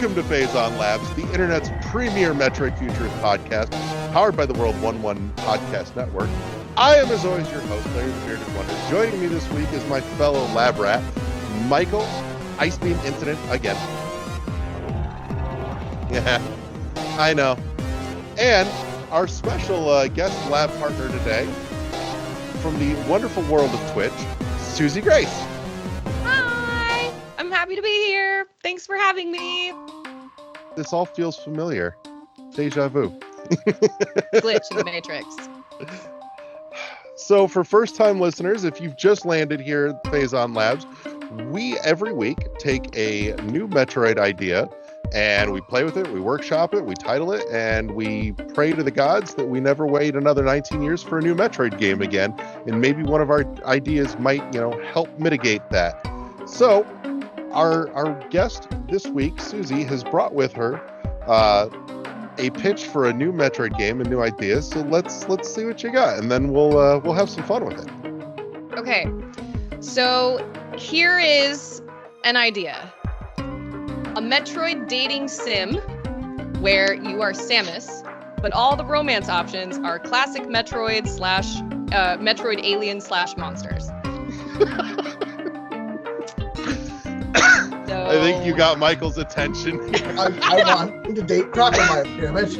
Welcome to Phazon Labs, the internet's premier Metroid Futurist podcast, powered by the World 1-1 Podcast Network. I am, as always, your host, Larry the Bearded Wonder. Joining me this week is my fellow lab rat, Michael, Ice Beam Incident again. Yeah, I know. And our special guest lab partner today, from the wonderful world of Twitch, Susie Grace. Hi! I'm happy to be here. Thanks for having me. This all feels familiar. Deja vu. Glitch in the Matrix. So for first-time listeners, if you've just landed here at Phazon Labs, we every week take a new Metroid idea and we play with it, we workshop it, we title it, and we pray to the gods that we never wait another 19 years for a new Metroid game again. And maybe one of our ideas might, help mitigate that. So our guest this week, Susie, has brought with her a pitch for a new Metroid game and new ideas. So let's see what you got, and then we'll have some fun with it. Okay, so here is an idea. A Metroid dating sim where you are Samus, but all the romance options are classic Metroid / Metroid alien / monsters. So... I think you got Michael's attention. I want him to date Crocodile, damn it.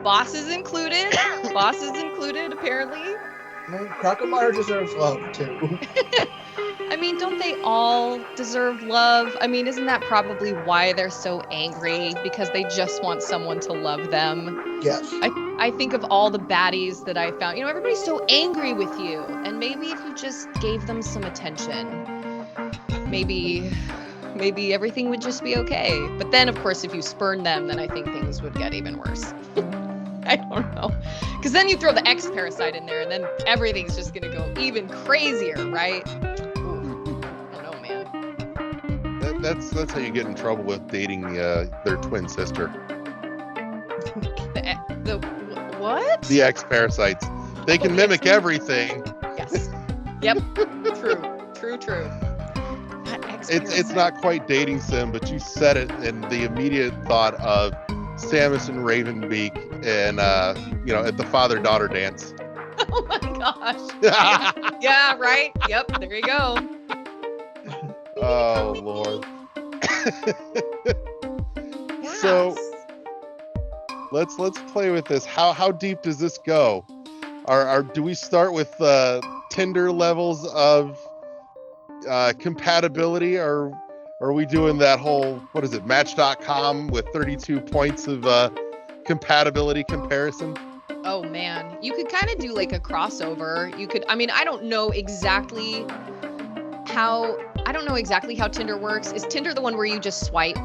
Bosses included, apparently. Crocodile deserves love, too. I mean, don't they all deserve love? I mean, isn't that probably why they're so angry? Because they just want someone to love them. Yes. I think of all the baddies that I found. Everybody's so angry with you. And maybe if you just gave them some attention, maybe everything would just be okay. But then, of course, if you spurn them, then I think things would get even worse. I don't know. Because then you throw the X parasite in there, and then everything's just going to go even crazier, right? That's how you get in trouble with dating their twin sister. The what? The X-parasites. They can mimic everything. Yes. Yep. True. It's not quite dating sim, but you said it, and the immediate thought of Samus and Ravenbeak and at the father-daughter dance. Oh my gosh. Yeah, right. Yep. There you go. Oh Lord. Yes. So let's play with this. How deep does this go? Do we start with Tinder levels of compatibility, or are we doing that whole Match.com with 32 points of compatibility comparison? Oh man, you could kind of do like a crossover. You could. I mean, I don't know exactly how Tinder works. Is Tinder the one where you just swipe?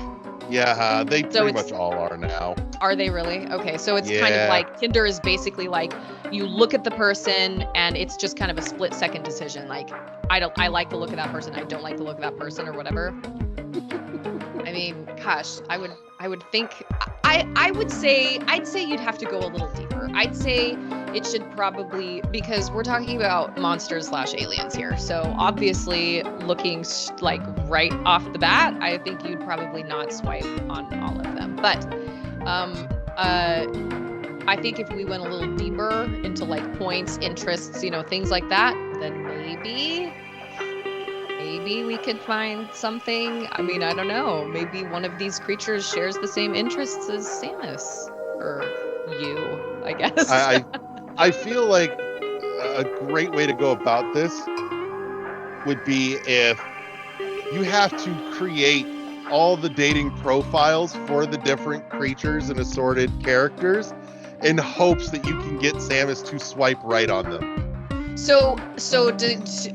Yeah, they pretty much all are now. Are they really? Okay, so it's kind of like Tinder is basically like you look at the person and it's just kind of a split-second decision. Like I like the look of that person, I don't like the look of that person, or whatever. I mean, gosh, I would think I'd say you'd have to go a little deeper. I'd say it should probably, because we're talking about monsters / aliens here. So obviously looking like right off the bat, I think you'd probably not swipe on all of them. But I think if we went a little deeper into like points, interests, things like that, then maybe we could find something. I mean, I don't know. Maybe one of these creatures shares the same interests as Samus, or you, I guess. I feel like a great way to go about this would be if you have to create all the dating profiles for the different creatures and assorted characters in hopes that you can get Samus to swipe right on them. So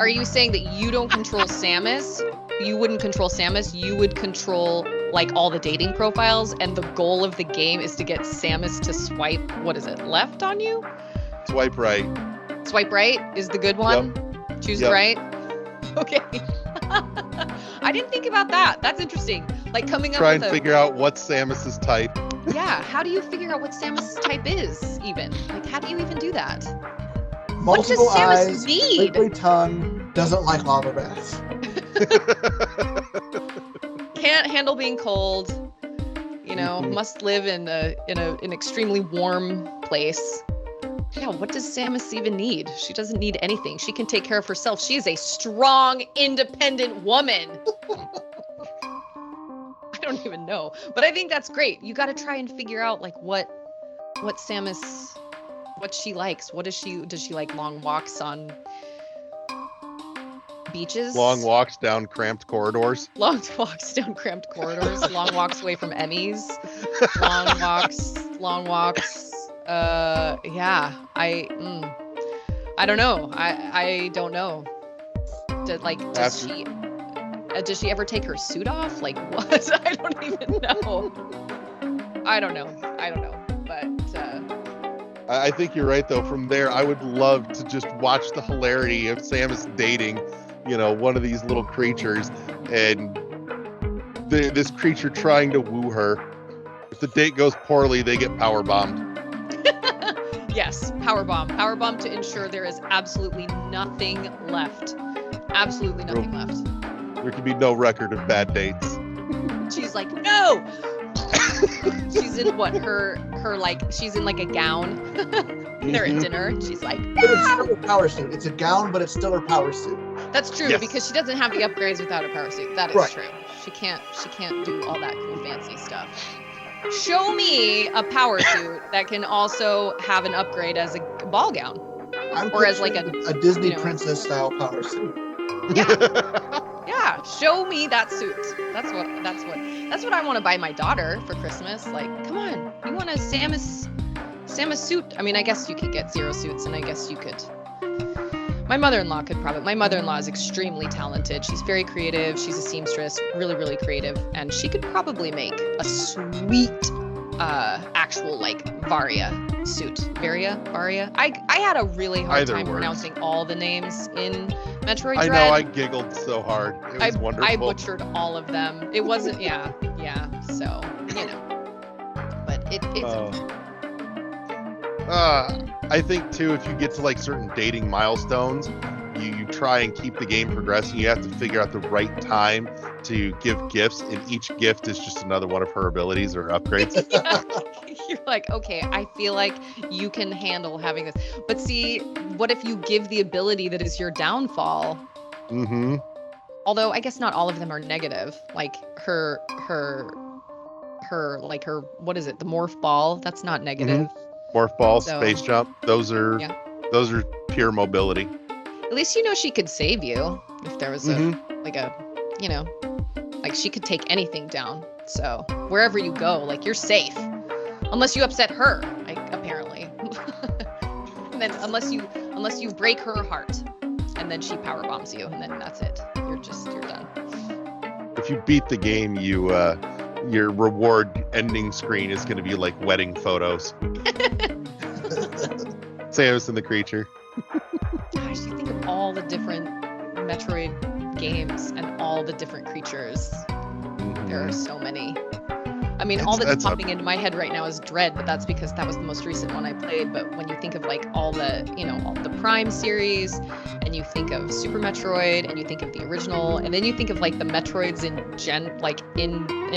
are you saying that you don't control Samus? You wouldn't control Samus. You would control like all the dating profiles, and the goal of the game is to get Samus to swipe, left on you? Swipe right. Swipe right is the good one? Yep. Choose right? Okay. I didn't think about that. That's interesting. Like coming up with Try and figure out what's Samus's type. Yeah, how do you figure out what Samus's type is, even? Like, how do you even do that? Multiple what does Samus eyes, need? liquid tongue, doesn't like lava baths. Can't handle being cold. You know, must live in an extremely warm place. Yeah, what does Samus even need? She doesn't need anything. She can take care of herself. She is a strong, independent woman. I don't even know. But I think that's great. You got to try and figure out like what Samus, what she likes. Does she like long walks on beaches? Long walks down cramped corridors. Long walks down cramped corridors. Long walks away from Emmys. Long walks. Yeah. I don't know. I don't know. Does she ever take her suit off? Like what? I don't even know. I don't know. But I think you're right though. From there, I would love to just watch the hilarity of Samus dating, one of these little creatures, and this creature trying to woo her. If the date goes poorly, they get power bombed. Yes, power bomb to ensure there is absolutely nothing left. Absolutely nothing left. There can be no record of bad dates. She's like, no. She's in she's in like a gown. They're at dinner. She's like, no. But it's still her power suit. It's a gown, but it's still her power suit. That's true, yes. Because she doesn't have the upgrades without a power suit. That is right. True. She can't do all that cool fancy stuff. Show me a power suit that can also have an upgrade as a ball gown. Or as like a Disney princess style power suit. Yeah. Yeah, show me that suit. That's what I want to buy my daughter for Christmas. Like, come on, you want a Samus suit? I mean, I guess you could get Zero suits, and I guess you could. My mother-in-law could probably. My mother-in-law is extremely talented. She's very creative. She's a seamstress, really, really creative, and she could probably make a sweet, actual like Varia suit. Varia. I had a really hard time pronouncing all the names in Metroid Dread. I know, I giggled so hard. It was wonderful. I butchered all of them. It wasn't, yeah. So, but it's okay. I think too, if you get to like certain dating milestones, you try and keep the game progressing. You have to figure out the right time to give gifts, and each gift is just another one of her abilities or upgrades. You're like, okay, I feel like you can handle having this. But see, what if you give the ability that is your downfall? Mm-hmm. Although I guess not all of them are negative. Like her what is it? The morph ball? That's not negative. Mm-hmm. Morph ball, space jump. Those are pure mobility. At least she could save you if there was like she could take anything down. So wherever you go, like you're safe, unless you upset her, like apparently. And then unless you break her heart, and then she power bombs you, and then that's it. You're done. If you beat the game, your reward ending screen is going to be like wedding photos. Samus and the creature. Gosh, you think of all the different Metroid games and all the different creatures. Mm-hmm. There are so many. I mean, all that's popping into my head right now is Dread, but that's because that was the most recent one I played. But when you think of like all the Prime series, and you think of Super Metroid, and you think of the original, and then you think of like the Metroids in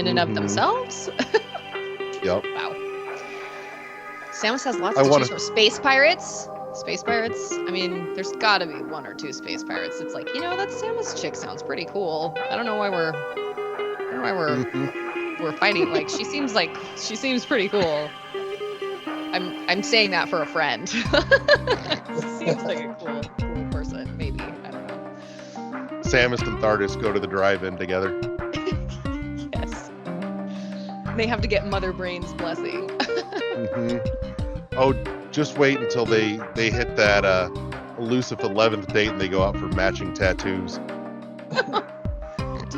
and of themselves. Yep. Wow. Samus has lots to choose from. Space Pirates. I mean, there's got to be one or two Space Pirates. It's like, that Samus chick sounds pretty cool. I don't know why we're fighting. Like, she seems pretty cool. I'm saying that for a friend. Seems like a cool person. Maybe, I don't know. Samus and Thardus go to the drive-in together. Yes. They have to get Mother Brain's blessing. Mm-hmm. Oh, just wait until they hit that elusive 11th date and they go out for matching tattoos. Do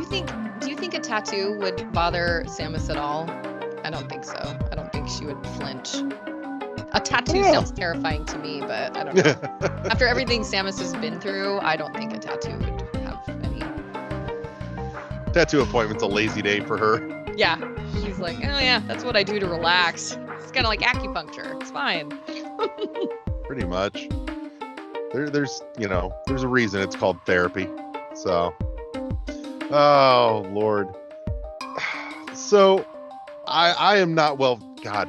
you think a tattoo would bother Samus at all? I don't think so. I don't think she would flinch. A tattoo sounds terrifying to me, but I don't know. After everything Samus has been through, I don't think a tattoo would have any. Tattoo appointment's a lazy day for her. Yeah. She's like, oh yeah, that's what I do to relax. It's kind of like acupuncture. It's fine. Pretty much. There's a reason it's called therapy. So, oh Lord. So I am not, well, God,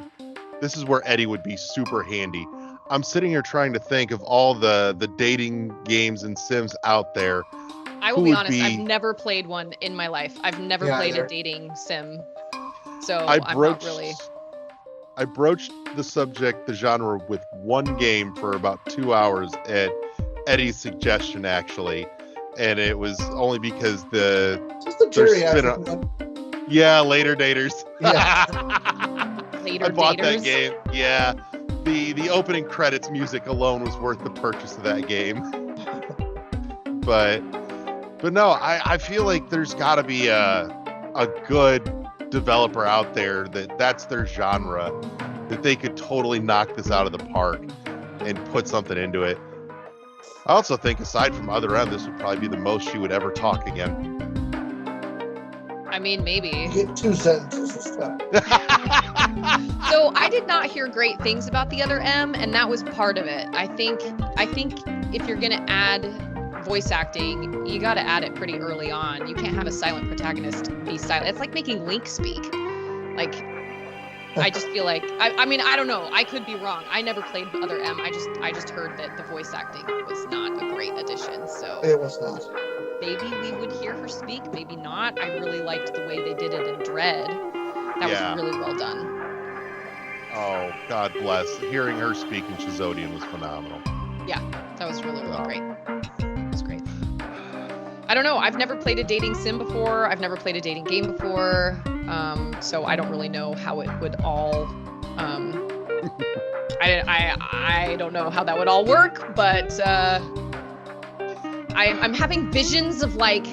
this is where Eddie would be super handy. I'm sitting here trying to think of all the dating games and sims out there. I will be honest, I've never played one in my life. I've never played a dating sim. So I'm not really. I broached the subject, the genre, with one game for about 2 hours at Eddie's suggestion, actually. And it was only because just the geriatric one. Yeah, Later Daters. Yeah. Later I bought Daters? that game. Yeah. The opening credits music alone was worth the purchase of that game. But no, I feel like there's got to be a good developer out there that's their genre, that they could totally knock this out of the park and put something into it. I also think, aside from Other M, this would probably be the most she would ever talk again. I mean, maybe. You get 2 sentences this time. So I did not hear great things about the Other M, and that was part of it. I think if you're gonna add voice acting, you got to add it pretty early on. You can't have a silent protagonist be silent. It's like making Link speak. Like, I just feel like I mean, I don't know. I could be wrong. I never played Other M. I just heard that the voice acting was not a great addition. So it was not. Maybe we would hear her speak, maybe not. I really liked the way they did it in Dread. That was really well done. Oh, God bless. Hearing her speak in Shizodian was phenomenal. Yeah, that was really, really great. It was great. I don't know. I've never played a dating sim before. I've never played a dating game before. So I don't really know how it would all... I don't know how that would all work, but... I'm having visions of like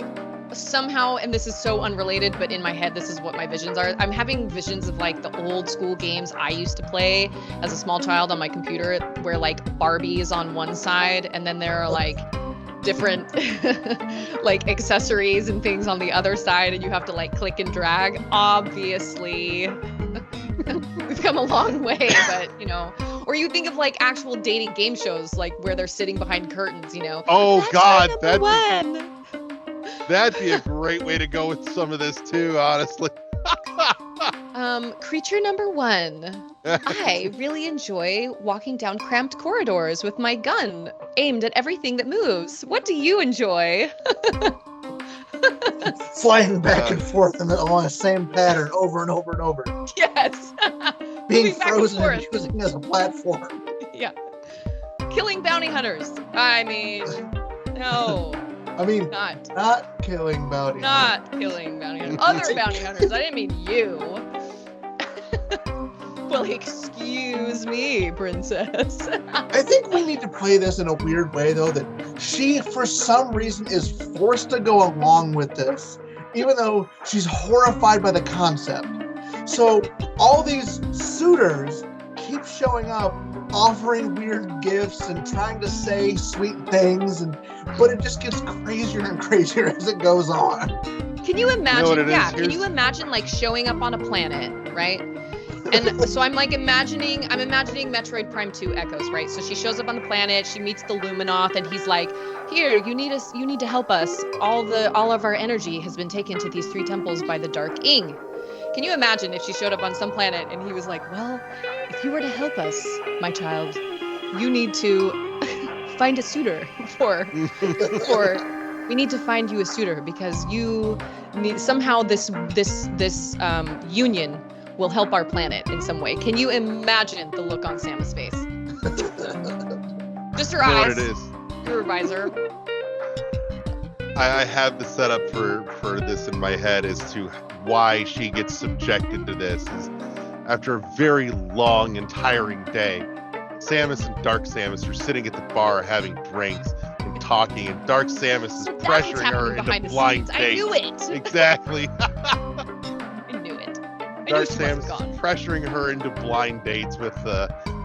somehow, and this is so unrelated, but in my head, this is what my visions are. I'm having visions of like the old school games I used to play as a small child on my computer, where like Barbie is on one side, and then there are like different like accessories and things on the other side, and you have to like click and drag. Obviously, we've come a long way, but you know. Or you think of like actual dating game shows, like where they're sitting behind curtains, you know. Oh God, that'd be a great way to go with some of this too, honestly. Creature number 1. I really enjoy walking down cramped corridors with my gun aimed at everything that moves. What do you enjoy? Flying back and forth along the same pattern over and over and over. Yes. Being frozen and using as a platform. Yeah. Killing bounty hunters. I mean, no. I mean, not killing bounty hunters. Not killing bounty hunters. Other bounty hunters. I didn't mean you. Well, excuse me, princess. I think we need to play this in a weird way, though, that she, for some reason, is forced to go along with this, even though she's horrified by the concept. So all these suitors keep showing up, offering weird gifts and trying to say sweet things, but it just gets crazier and crazier as it goes on. Can you imagine? Can you imagine like showing up on a planet, right? And so I'm imagining Metroid Prime 2 Echoes, right? So she shows up on the planet, she meets the Luminoth, and he's like, "Here, you need to help us. All of our energy has been taken to these 3 temples by the Dark Ing." Can you imagine if she showed up on some planet and he was like, "Well, if you were to help us, my child, you need to find a suitor we need to find you a suitor because you need somehow this union will help our planet in some way." Can you imagine the look on Samus' face? Just her eyes. What it is. Through her visor. I have the setup for this in my head as to why she gets subjected to this. Is after a very long and tiring day, Samus and Dark Samus are sitting at the bar having drinks and talking, and Dark Samus is pressuring her into blind dates. I knew it. Exactly. I knew it. Dark Samus is pressuring her into blind dates with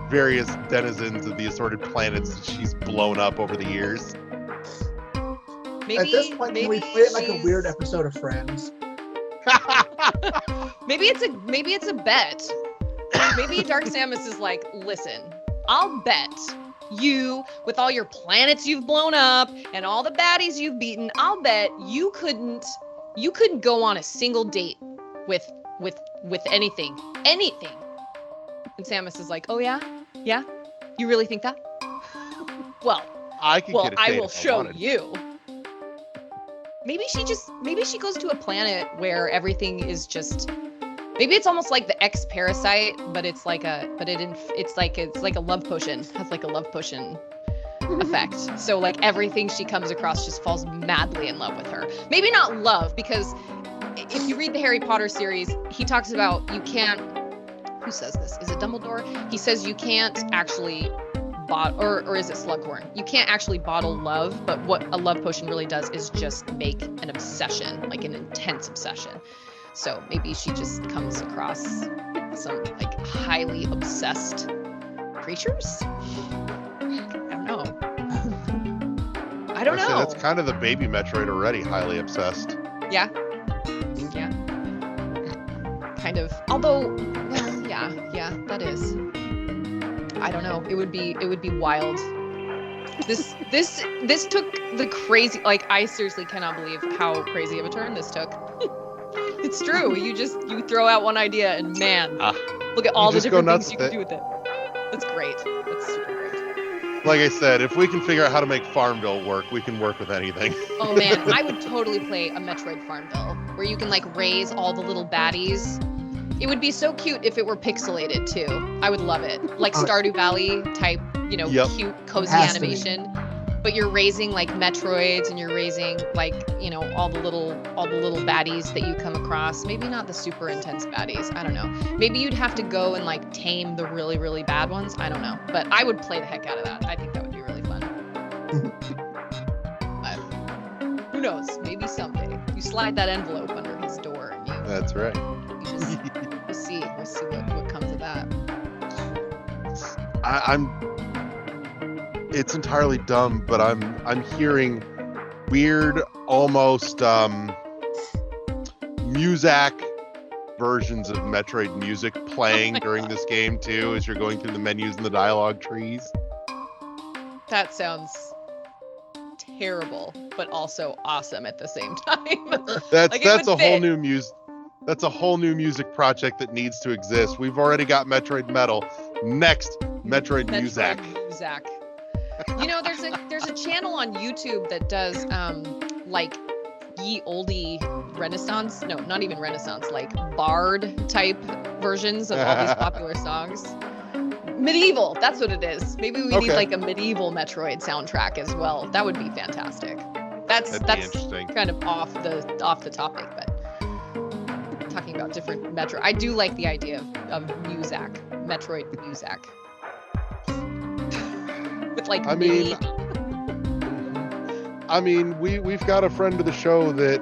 various denizens of the assorted planets that she's blown up over the years. Maybe, at this point, can we play it like a weird episode of Friends? Maybe it's a bet. Maybe Dark Samus is like, "Listen, I'll bet you, with all your planets you've blown up and all the baddies you've beaten, I'll bet you couldn't go on a single date with with anything. Anything. And Samus is like, oh yeah? Yeah? You really think that? Well, I could get a I date will if I show wanted. you. Maybe she goes to a planet where everything is just, maybe it's almost like the X-Parasite, but it's like a love potion. It has like a love potion effect. So like everything she comes across just falls madly in love with her. Maybe not love, because if you read the Harry Potter series, he talks about you can't, who says this? Is it Dumbledore? He says you can't actually or is it Slughorn? You can't actually bottle love, but what a love potion really does is just make an obsession, like an intense obsession. So maybe she just comes across some like highly obsessed creatures? I don't know. That's kind of the baby Metroid already, highly obsessed. Yeah. Yeah. Kind of. Although, well, yeah, that is. I don't know. It would be wild. This took the crazy, like, I seriously cannot believe how crazy of a turn this took. It's true. You throw out one idea and man, look at all the different things you can do with it. That's great. That's super great. Like I said, if we can figure out how to make Farmville work, we can work with anything. Oh man, I would totally play a Metroid Farmville where you can like raise all the little baddies. It would be so cute if it were pixelated too. I would love it. Like Stardew Valley type, cute, cozy animation. But you're raising like Metroids and you're raising like, all the little baddies that you come across. Maybe not the super intense baddies. I don't know. Maybe you'd have to go and like tame the really, really bad ones. I don't know. But I would play the heck out of that. I think that would be really fun. But who knows? Maybe someday. You slide that envelope under his door and you. That's right. We'll see what comes of that. It's entirely dumb, but I'm hearing weird, almost Muzak versions of Metroid music playing during this game too, as you're going through the menus and the dialogue trees. That sounds terrible, but also awesome at the same time. That's a whole new music. That's a whole new music project that needs to exist. We've already got Metroid Metal. Next, Metroid Muzak. There's a channel on YouTube that does like ye oldie Renaissance, no, not even Renaissance, like Bard type versions of all these popular songs. Medieval, that's what it is. Maybe we need like a medieval Metroid soundtrack as well. That would be fantastic. That's interesting. Kind of off the topic, but talking about different Metroid. I do like the idea of Muzak, Metroid Muzak. With like we've got a friend of the show that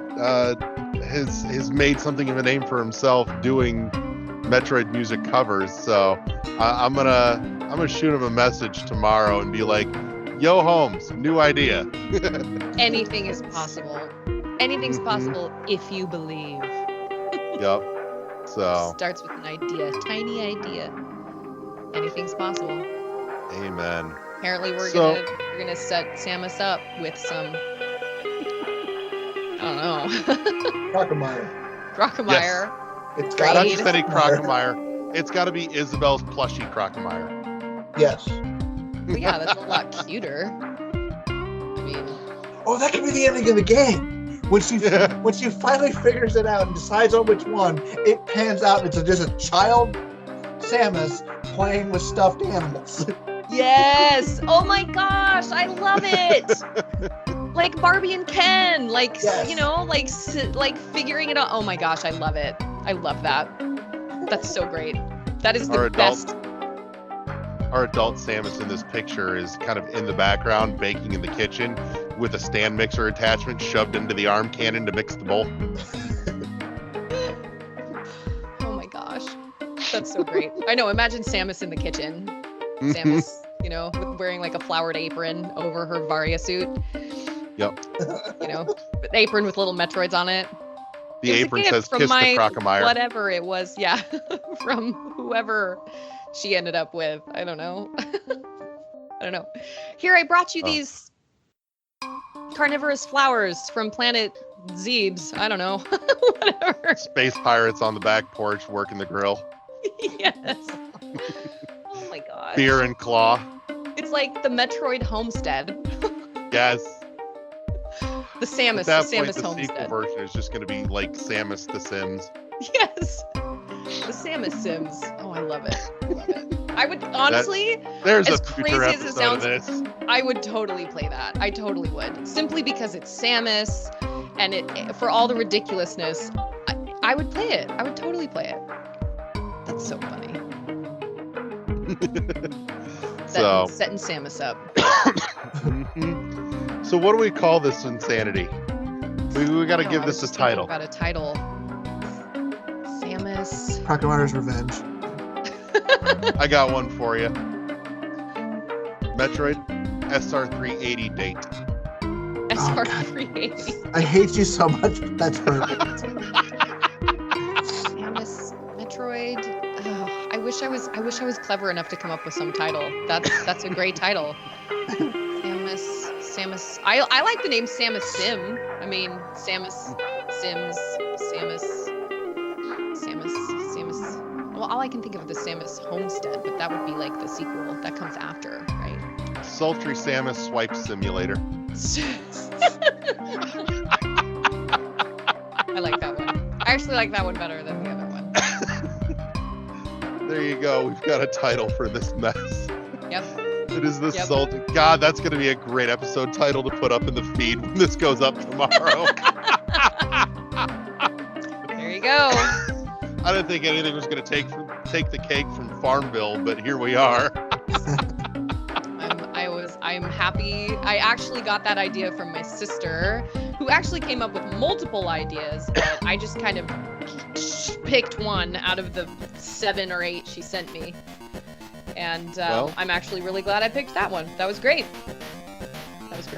has made something of a name for himself doing Metroid music covers. So I'm gonna shoot him a message tomorrow and be like, "Yo, Holmes, new idea." Anything is possible. Anything's possible if you believe. Yep. So starts with an idea, tiny idea. Anything's possible. Amen. Apparently we're gonna set Samus up with some, I don't know. Crocomire. Yes. It's got to be Betty Crocomire. It's got to be Isabel's plushie Crocomire. Yes. Well, yeah, that's a lot cuter. I mean. Oh, that could be the ending of the game. When she finally figures it out and decides on which one, it pans out and it's just a child Samus playing with stuffed animals. Yes! Oh my gosh, I love it! Like Barbie and Ken, like, yes. like figuring it out. Oh my gosh, I love it. I love that. That's so great. That is the best. Our adult Samus in this picture is kind of in the background, baking in the kitchen with a stand mixer attachment shoved into the arm cannon to mix the bowl. Oh my gosh. That's so great. I know, imagine Samus in the kitchen. Samus, with wearing like a flowered apron over her Varia suit. Yep. An apron with little Metroids on it. The apron says "Kiss the Crocomire." Whatever it was, yeah, from whoever she ended up with. I don't know. Here, I brought you these carnivorous flowers from planet Zebes. I don't know. Whatever. Space pirates on the back porch working the grill. Yes. Oh my god. Beer and claw. It's like the Metroid homestead. Yes. The Samus, At that the point, Samus the homestead. sequel version is just going to be like Samus The Sims. Yes. The Samus Sims. Oh, I love it. I love it. I would honestly, There's as a future crazy as it episode of sounds, this. I would totally play that. I totally would. Simply because it's Samus, and it for all the ridiculousness, I would play it. I would totally play it. That's so funny. So Setting Samus up. So what do we call this insanity? We got to give this a title. About a title. Samus. Pocket Runner's Revenge. I got one for you. Metroid SR380 date. SR380. I hate you so much, but that's perfect. Samus, Metroid. Oh, I wish I was clever enough to come up with some title. That's a great title. Samus. I like the name Samus Sim. I mean, Samus Sims. Samus. Well, all I can think of is the Samus Homestead, but that would be like the sequel that comes after, right? Sultry Samus Swipe Simulator. I like that one. I actually like that one better than the other one. There you go. We've got a title for this mess. Yep. It is the Sultry. God, that's going to be a great episode title to put up in the feed when this goes up tomorrow. There you go. I didn't think anything was going to take the cake from Farmville, but here we are. I'm happy. I actually got that idea from my sister, who actually came up with multiple ideas, but I just kind of picked one out of the 7 or 8 she sent me. And I'm actually really glad I picked that one. That was great.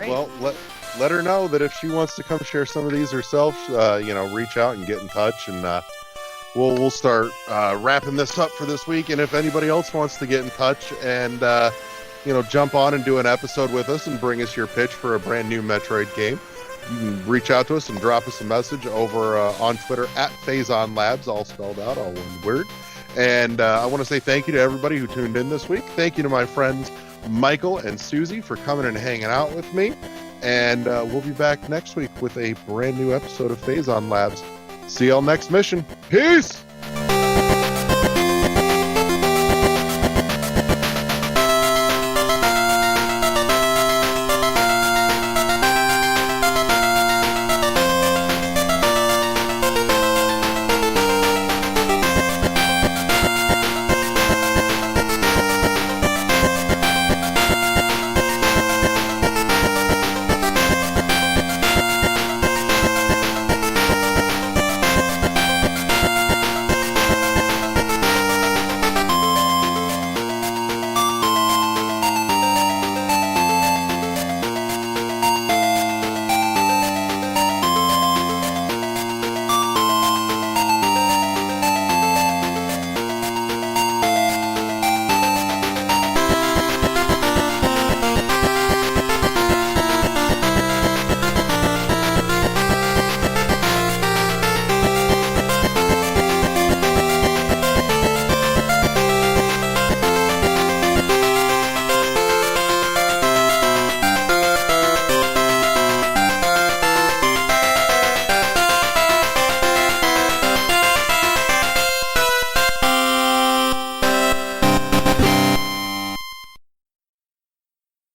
Well, let her know that if she wants to come share some of these herself, reach out and get in touch, and we'll start wrapping this up for this week. And if anybody else wants to get in touch and jump on and do an episode with us and bring us your pitch for a brand new Metroid game, you can reach out to us and drop us a message over on Twitter at Phazon Labs, all spelled out, all one word. And I want to say thank you to everybody who tuned in this week. Thank you to my friends Michael and Susie for coming and hanging out with me. And we'll be back next week with a brand new episode of Phazon Labs. See y'all next mission. Peace!